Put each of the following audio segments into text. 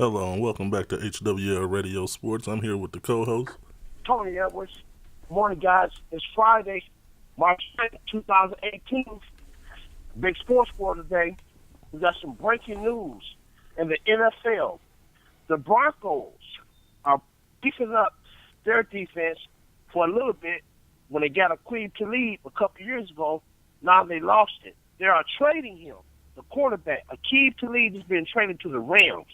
Hello and welcome back to HWL Radio Sports. I'm here with the co-host, Tony Edwards. Morning, guys. It's Friday, March 2nd, 2018. Big sports for today. We got some breaking news in the NFL. The Broncos are beefing up their defense for a little bit when they got Aqib Talib a couple years ago. Now they lost it. They are trading him, the quarterback. Aqib Talib has been traded to the Rams.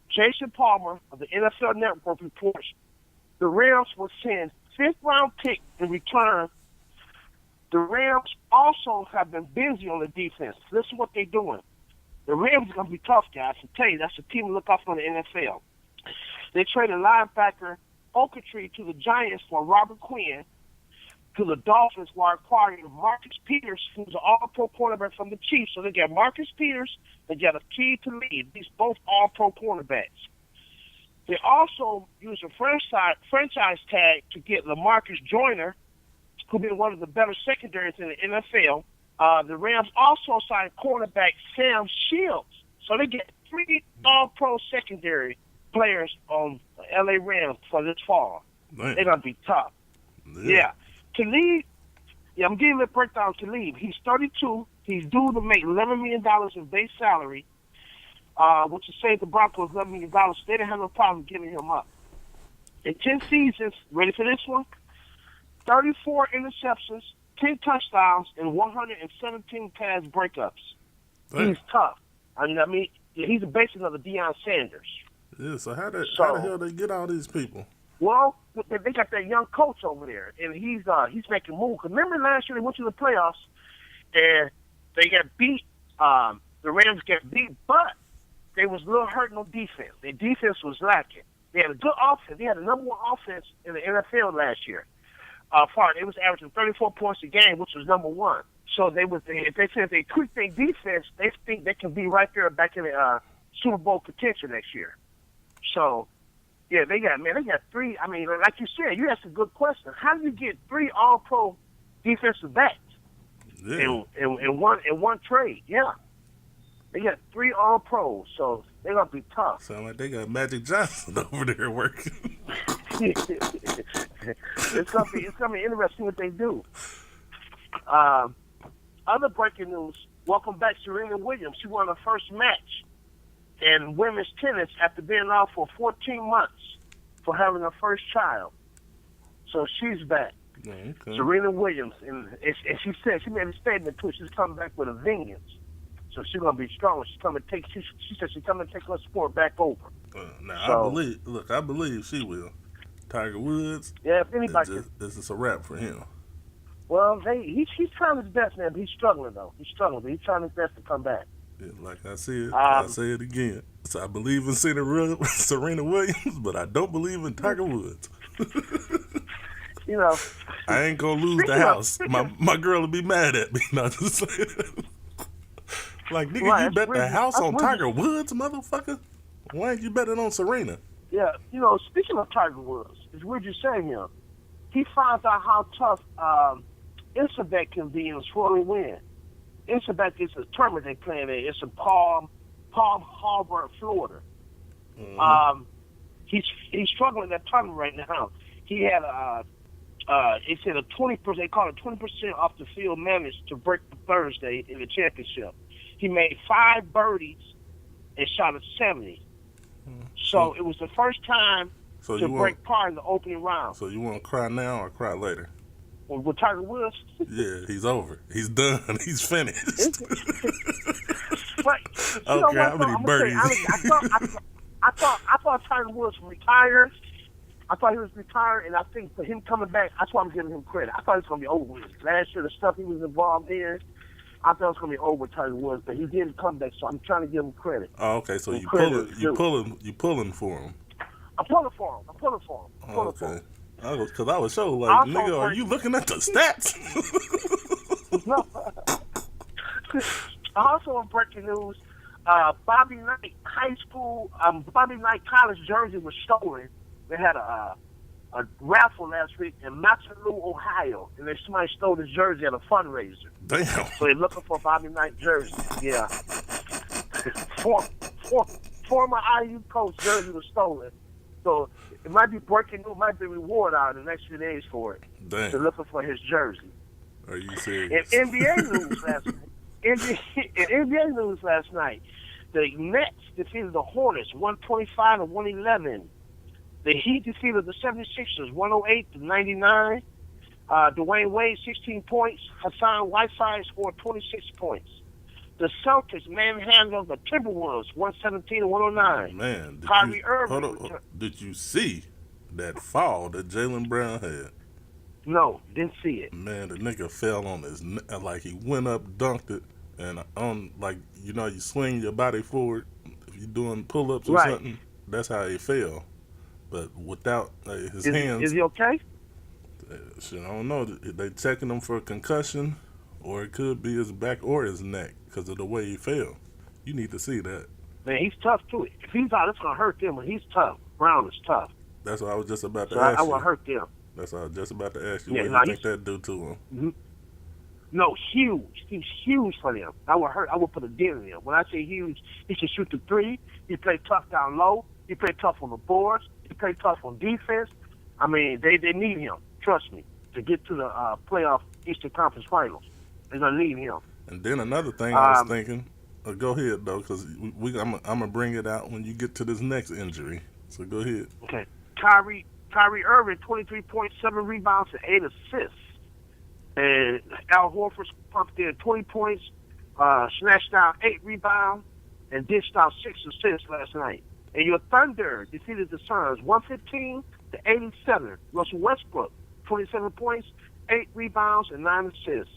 Jason Palmer of the NFL Network reports the Rams will send fifth-round pick in return. The Rams also have been busy on the defense. Listen to what they're doing. The Rams are going to be tough, guys. I tell you, that's a team to look out for in the NFL. They traded linebacker Okatree to the Giants for Robert Quinn. To the Dolphins, while acquiring Marcus Peters, who's an all-pro cornerback from the Chiefs. So they got Marcus Peters, they got Aqib Talib. These both all-pro cornerbacks. They also used a franchise tag to get LaMarcus Joyner, who'll be one of the better secondaries in the NFL. The Rams also signed cornerback Sam Shields. So they get 3 all-pro secondary players on the L.A. Rams for this fall. Man. They're going to be tough. Yeah. Talib, I'm giving a breakdown to Talib. He's 32. He's due to make $11 million in base salary, which is saved the Broncos $11 million. They didn't have no problem giving him up. In 10 seasons, ready for this one? 34 interceptions, 10 touchdowns, and 117 pass breakups. Damn. He's tough. I mean, he's the basis of the Deion Sanders. Yeah, so how the hell they get all these people? Well, they got that young coach over there, and he's making moves. Remember last year they went to the playoffs, and they got beat. The Rams got beat, but they was a little hurting on defense. Their defense was lacking. They had a good offense. They had the number one offense in the NFL last year. It was averaging 34 points a game, which was number one. So if they tweak their defense, they think they can be right there back in the Super Bowl contention next year. So. Yeah, they got 3. I mean, like you said, you asked a good question. How do you get 3 all-pro defensive backs in one trade? Yeah, they got 3 all-pros, so they're gonna be tough. Sound like they got Magic Johnson over there working. It's gonna be interesting what they do. Other breaking news: welcome back, Serena Williams. She won her first match in women's tennis after being off for 14 months for having her first child. So she's back. Okay. Serena Williams. And she said, she made a statement too, she's coming back with a vengeance. So she's going to be strong. She said she's coming to take her sport back over. I believe she will. Tiger Woods, yeah, if anybody this is a wrap for him. Well, he's trying his best, man, but he's struggling, though. He's trying his best to come back. Yeah, like I said, I'll say it again. So I believe in Serena Williams, but I don't believe in Tiger Woods. You know, I ain't gonna lose the house. My girl will be mad at me. Not to say that. Like, nigga, right, you bet the house on Tiger Woods, motherfucker? Why ain't you betting on Serena? Yeah, speaking of Tiger Woods, it's weird you saying him. He finds out how tough Isabek can be in a swirling wind. Isabek is a tournament they play in. It's in Palm Harbor, Florida. Mm-hmm. He's struggling in that tournament right now. He had he said a 20%. They call it 20% off the field managed to break the Thursday in the championship. He made 5 birdies and shot a 70. Mm-hmm. So it was the first time to break par in the opening round. So you want to cry now or cry later? With Tiger Woods? Yeah, he's over. He's done. He's finished. But, okay, how many birdies? I thought Tiger Woods retired. I thought he was retired, and I think for him coming back, that's why I'm giving him credit. I thought it was going to be over with. Last year, the stuff he was involved in, I thought it was going to be over with Tiger Woods, but he did come back, so I'm trying to give him credit. Oh, okay, so you pulling for him. I'm pulling for him. Okay. Because I was so like, also, nigga, are you looking at the stats? No. Also in breaking news, Bobby Knight College jersey was stolen. They had a raffle last week in Matsaloo, Ohio, and somebody stole his jersey at a fundraiser. Damn. So they're looking for Bobby Knight jersey. Yeah. former IU coach jersey was stolen. So it might be breaking news, might be reward out in the next few days for it. Damn. They're looking for his jersey. Are you serious? In NBA news last night, the Nets defeated the Hornets 125-111. The Heat defeated the 76ers 108-99. Dwayne Wade 16 points. Hassan Whiteside scored 26 points. The Celtics manhandled the Timberwolves 117-109. Man, Kyrie Irving. Did you see that fall that Jaylen Brown had? No, didn't see it. Man, the nigga fell on his like he went up, dunked it, and on like you swing your body forward if you're doing pull-ups or something. That's how he fell. But without his hands. Is he okay? Shit, I don't know. They checking him for a concussion, or it could be his back or his neck because of the way he fell. You need to see that. Man, he's tough too. If he's out, it's gonna hurt them. But he's tough. Brown is tough. That's what I was just about to so ask you. I will hurt them. That's what I was just about to ask you. Yeah, what do you think that do to him? Mm-hmm. No, huge. He's huge for them. I will hurt. I will put a dent in him. When I say huge, he can shoot the three. He play tough down low. He play tough on the boards. He play tough on defense. I mean, they need him. Trust me, to get to the playoff Eastern Conference Finals. They're gonna need him. And then another thing I was thinking. Go ahead though, because I'm gonna bring it out when you get to this next injury. So go ahead. Okay, Kyrie Irving, 23 points, 7 rebounds, and 8 assists. And Al Horford pumped in 20 points, snatched down 8 rebounds, and dished out 6 assists last night. And your Thunder defeated the Suns 115-87. Russell Westbrook, 27 points, 8 rebounds, and 9 assists.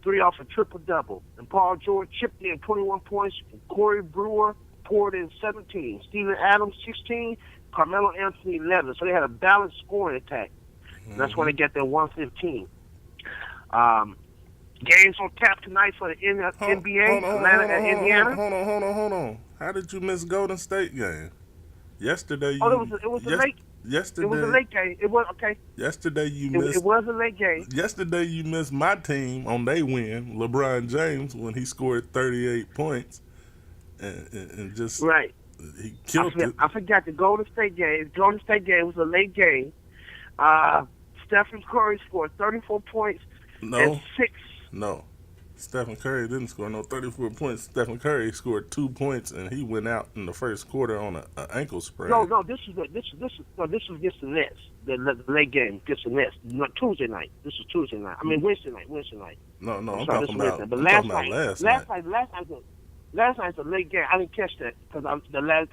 3 off a triple-double. And Paul George chipped in 21 points. And Corey Brewer poured in 17. Steven Adams, 16. Carmelo Anthony, 11. So they had a balanced scoring attack. Mm-hmm. That's why they get their 115. Games on tap tonight for the NBA. Atlanta and Indiana. Hold on. How did you miss Golden State game? Yesterday. It was a late. Yesterday. It was a late game. It was okay. Yesterday you missed. It was a late game. Yesterday you missed my team on their win, LeBron James, when he scored 38 points, and just right. He killed it. I forgot the Golden State game. The Golden State game was a late game. Stephen Curry scored 34 points. And 6. No. Stephen Curry didn't score no 34 points. Stephen Curry scored 2 points, and he went out in the first quarter on an ankle sprain. No. This was against the Nets. The late game against the Nets. Not Tuesday night. This was Tuesday night. I mean Wednesday night. No. I'm talking about. But last night. Last night's a late game. I didn't catch that because I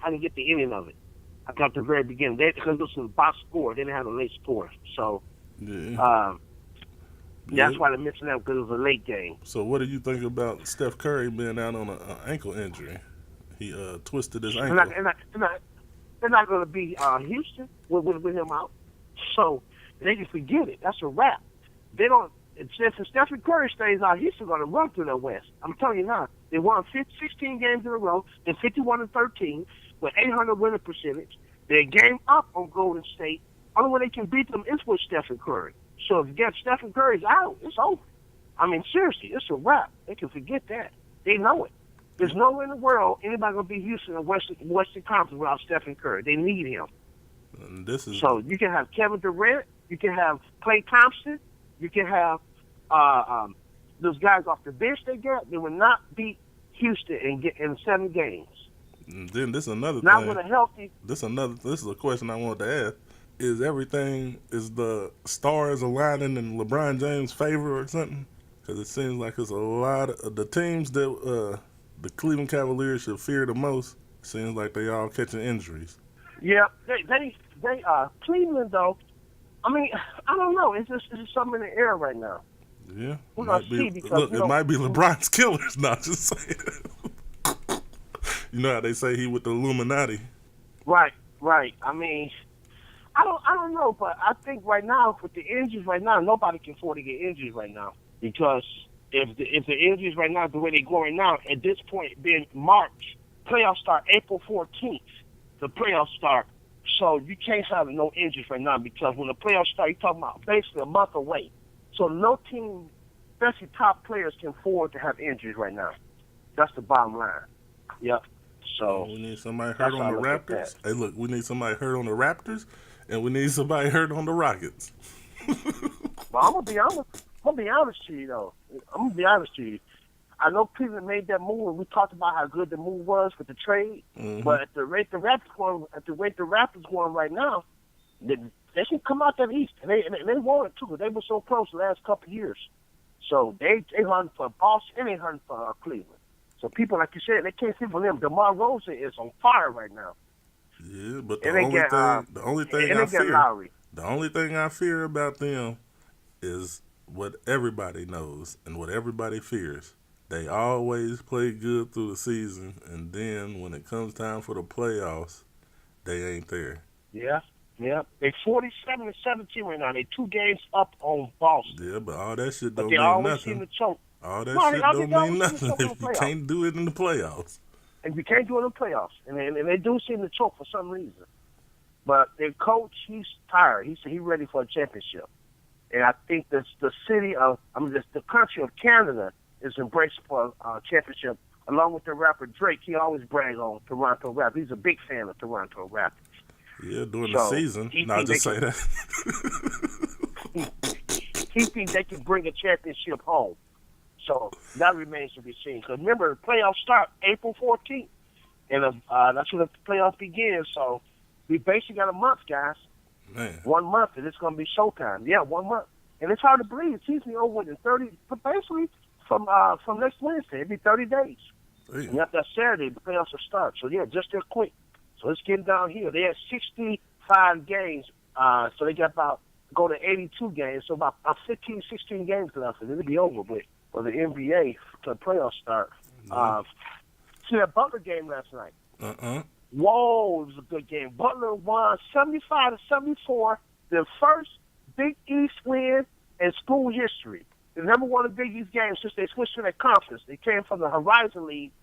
didn't get the ending of it. I got the very beginning. Because this was a box score. They didn't have a late score. So, that's why they're missing out, because it was a late game. So what do you think about Steph Curry being out on an ankle injury? He twisted his ankle. They're not going to be Houston with him out. So they can forget it. That's a wrap. They don't. If Stephen Curry stays out, he's still going to run through the West. I'm telling you now. They won 16 games in a row. They're 51-13 with 800 winning percentage. They're a game up on Golden State. Only way they can beat them is with Stephen Curry. So if you get Stephen Curry's out, it's over. I mean, seriously, it's a wrap. They can forget that. They know it. There's nowhere in the world anybody going to beat Houston in Western Conference without Stephen Curry. They need him. So you can have Kevin Durant. You can have Klay Thompson. You can have those guys off the bench they got. They will not beat Houston and get in 7 games. And then this is another not thing. With a healthy. This is a question I wanted to ask. Is the stars aligning in LeBron James' favor or something? Because it seems like it's a lot of the teams that the Cleveland Cavaliers should fear the most. Seems like they all catching injuries. Yeah, they Cleveland though. I mean, I don't know. It's just something in the air right now. Yeah, we're gonna see because it might be LeBron's killers. Not just saying. You know how they say he with the Illuminati. Right. I mean, I don't know, but I think right now with the injuries right now, nobody can afford to get injured right now, because if the injuries right now the way they're going now, at this point being March, playoffs start April 14th. The playoffs start, so you can't have no injuries right now, because when the playoffs start, you're talking about basically a month away. So no team, especially top players, can afford to have injuries right now. That's the bottom line. Yep. So We need somebody hurt that's on how I the look at that. Raptors. Hey, look, we need somebody hurt on the Raptors, and we need somebody hurt on the Rockets. But I'm gonna be honest. I'm gonna be honest to you though. I'm gonna be honest to you. I know Cleveland made that move, and we talked about how good the move was with the trade. Mm-hmm. But at the rate the Raptors going right now, they can come out that East, and they wanted to, because they were so close the last couple of years. So they hunting for Boston, and they hunting for Cleveland. So people, like you said, they can't sleep on them. DeMar Rosen is on fire right now. Yeah, but And they get Lowry. the only thing I fear about them is what everybody knows and what everybody fears. They always play good through the season, and then when it comes time for the playoffs, they ain't there. Yeah. They 47-17 right now. They 2 games up on Boston. Yeah, but all that shit But don't they mean always seem nothing. to choke. All that No, shit they don't always mean seem to nothing choke in if the you playoffs. can't do it in the playoffs. And you can't do it in the playoffs. And they do seem to choke for some reason. But their coach, he's tired. He said he's ready for a championship. And I think the country of Canada is embracing for a championship. Along with the rapper Drake, he always brags on Toronto Raptors. He's a big fan of Toronto Raptors. Yeah, during the season. No, just say that. He thinks they can bring a championship home. So that remains to be seen. Because remember, the playoffs start April 14th. And that's when the playoffs begin. So we basically got a month, guys. Man. 1 month, and it's going to be showtime. Yeah, 1 month. And it's hard to believe. It's usually over in 30, but basically from next Wednesday. It'll be 30 days. Damn. And after Saturday, the playoffs will start. So, yeah, just real quick. So it's getting down here. They had 65 games. So they got go to 82 games. So about 15, 16 games left. And it'll be over. But for the NBA, to the playoffs start. See that Butler game last night? Whoa, it was a good game. Butler won 75-74, the first Big East win in school history. They never won a Big East game since they switched to their conference. They came from the Horizon League,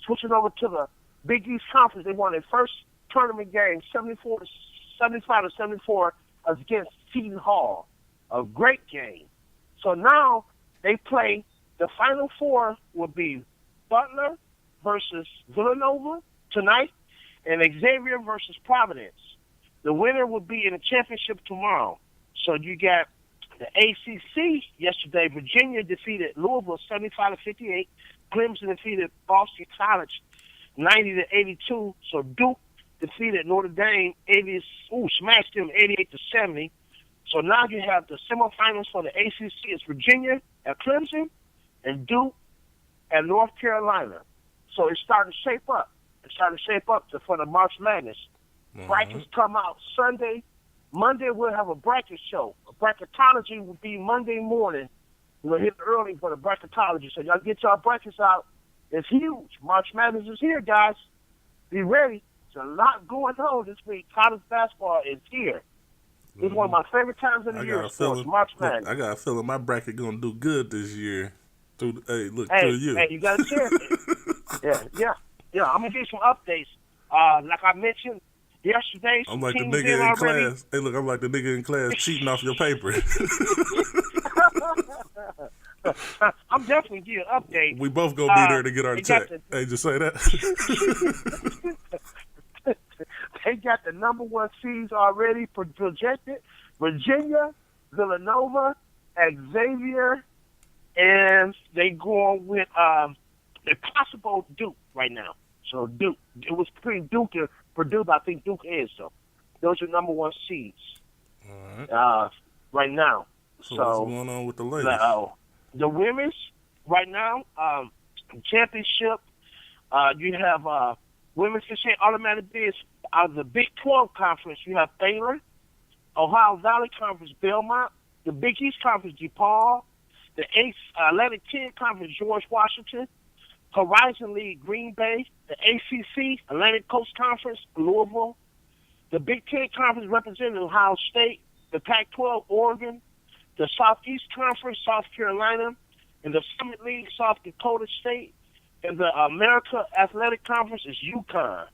switching over to the Big East Conference. They won their first tournament game, 75-74 against Seton Hall. A great game. So now they play, the Final Four will be Butler versus Villanova tonight, and Xavier versus Providence. The winner will be in the championship tomorrow. So you got the ACC yesterday. Virginia defeated Louisville 75-58. Clemson defeated Boston College 90-82. So Duke defeated Notre Dame smashed them 88-70. So now you have the semifinals for the ACC. It's Virginia at Clemson and Duke at North Carolina. So it's starting to shape up. For the March Madness. Brackets come out Sunday. Monday we'll have a bracket show. A bracketology will be Monday morning. We'll hit early for the bracketology. So y'all get y'all brackets out. It's huge. March Madness is here, guys. Be ready. There's a lot going on this week. College basketball is here. It's one of my favorite times of the year. March Madness. I got a feeling my bracket gonna do good this year. Through you. Hey, you got a chance. Yeah, I'm going to give you some updates. Like I mentioned yesterday, I'm like the nigga in class. Hey, look, I'm like the nigga in class cheating off your paper. I'm definitely giving an update. We both going to be there to get our check. Hey, just say that. They got the number 1 seeds already projected. Virginia, Villanova, Xavier, and they going with a possible Duke right now. So Duke, it was between Duke and Purdue, but I think Duke is. So those are number 1 seeds. All right. Right now. So what's going on with the ladies? The women's right now, championship. You have women's automatic bids out of the Big 12 conference. You have Baylor, Ohio Valley Conference, Belmont, the Big East Conference, DePaul, the Atlantic 10 Conference, George Washington, Horizon League, Green Bay, the ACC, Atlantic Coast Conference, Louisville, the Big Ten Conference representing Ohio State, the Pac-12, Oregon, the Southeast Conference, South Carolina, and the Summit League, South Dakota State, and the America Athletic Conference is UConn.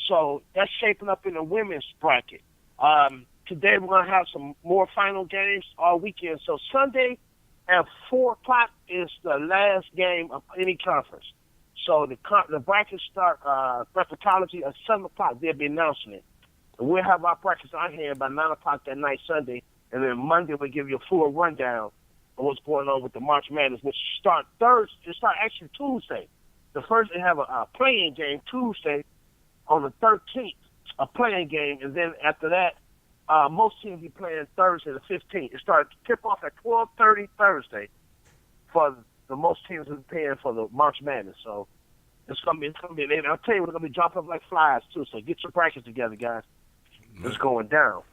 So that's shaping up in the women's bracket. Today we're going to have some more final games all weekend. So Sunday at 4 o'clock is the last game of any conference. So the brackets start bracketology at 7 o'clock. They'll be announcing it. And we'll have our brackets on hand by 9 o'clock that night Sunday, and then Monday we'll give you a full rundown of what's going on with the March Madness, which start Thursday. It start actually Tuesday. The first they have a playing game Tuesday on the 13th, a playing game, and then after that, most teams be playing Thursday the 15th. It starts tip off at 12:30 Thursday for the most teams are paying for the March Madness. So it's gonna be. And I'll tell you, we're gonna be dropping up like flies too. So get your brackets together, guys. It's going down.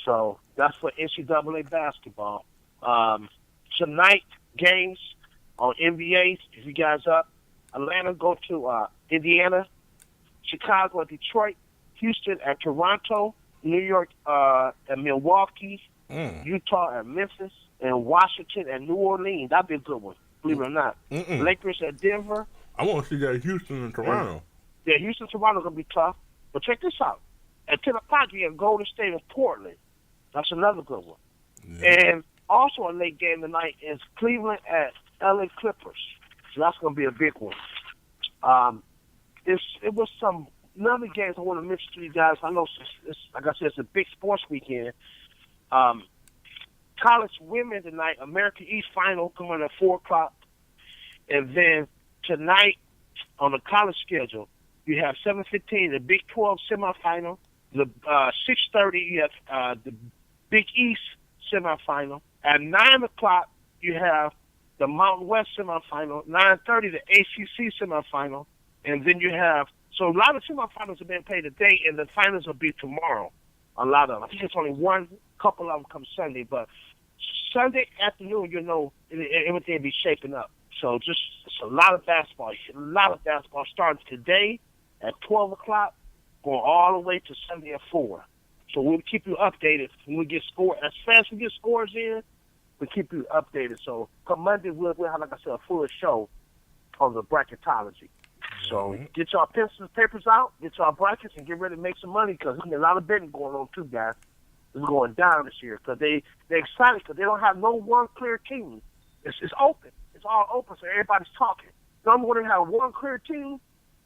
So that's for NCAA basketball. Tonight games on NBA. If you guys up, Atlanta go to Indiana, Chicago at Detroit, Houston at Toronto, New York at Milwaukee, Utah at Memphis, and Washington at New Orleans. That'd be a good one, believe it or not. Lakers at Denver. I want to see that Houston and Toronto. Yeah, Houston and Toronto going to be tough. But check this out. At 10 o'clock, you have Golden State and Portland. That's another good one. Yeah. And also a late game tonight is Cleveland at LA Clippers. So that's going to be a big one. It was some other games I want to mention to you guys. I know, like I said, it's a big sports weekend. College women tonight, American East Final coming at 4 o'clock. And then tonight on the college schedule, you have 7:15, the Big 12 semifinal. The 6:30, you have the Big East semifinal. At 9 o'clock, you have the Mountain West semifinal. 9:30, the ACC semifinal. And then you have, so a lot of semifinals have been played today, and the finals will be tomorrow. A lot of them. I think it's only one, couple of them come Sunday, but Sunday afternoon, you know, everything will be shaping up. So just it's a lot of basketball starting today at 12 o'clock, going all the way to Sunday at 4. So we'll keep you updated when we get scores. As fast as we get scores in, we'll keep you updated. So come Monday, we'll have, like I said, a full show on the bracketology. So get y'all pencils and papers out, get y'all brackets, and get ready to make some money because there's a lot of betting going on too, guys. It's going down this year because they're excited because they don't have no one clear team. It's open. It's all open, so everybody's talking. So I'm wondering how one clear team,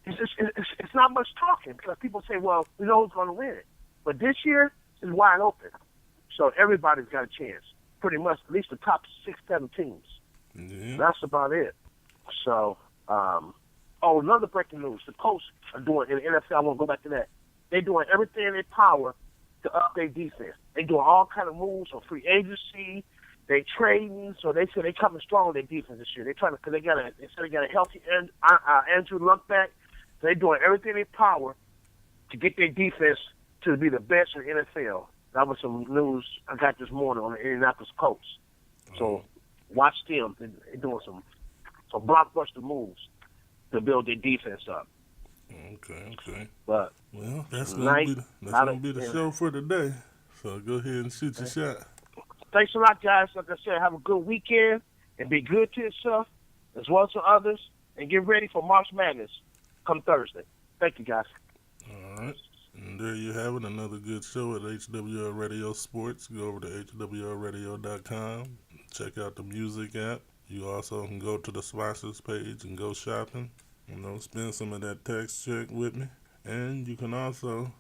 it's not much talking because people say, well, we know who's going to win it. But this year is wide open. So everybody's got a chance, pretty much, at least the top 6, 7 teams. Yeah. That's about it. So, another breaking news. The Colts are doing, in the NFL, I want to go back to that. They're doing everything in their power to update defense. They're doing all kind of moves on free agency. They trading, so they say they coming strong with their defense this year. They're trying to, because they got a healthy Andrew Luck back. So they're doing everything in their power to get their defense to be the best in the NFL. That was some news I got this morning on the Indianapolis Colts. So watch them. They're doing some blockbuster moves to build their defense up. Okay. But that's gonna be the show for today. So go ahead and shoot your shot. Thanks a lot, guys. Like I said, have a good weekend and be good to yourself as well as to others, and get ready for March Madness come Thursday. Thank you, guys. All right. And there you have it, another good show at HWL Radio Sports. Go over to HWLRADIO.com. Check out the music app. You also can go to the sponsors page and go shopping. Spend some of that tax check with me. And you can also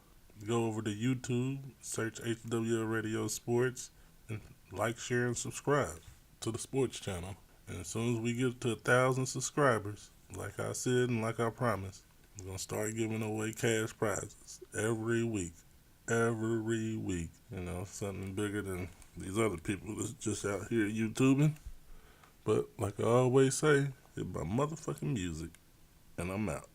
go over to YouTube, search HWL Radio Sports, and like, share, and subscribe to the sports channel. And as soon as we get to 1,000 subscribers, like I said and like I promised, we're going to start giving away cash prizes every week. Something bigger than these other people that's just out here YouTubing. But like I always say, it's my motherfucking music. And I'm out.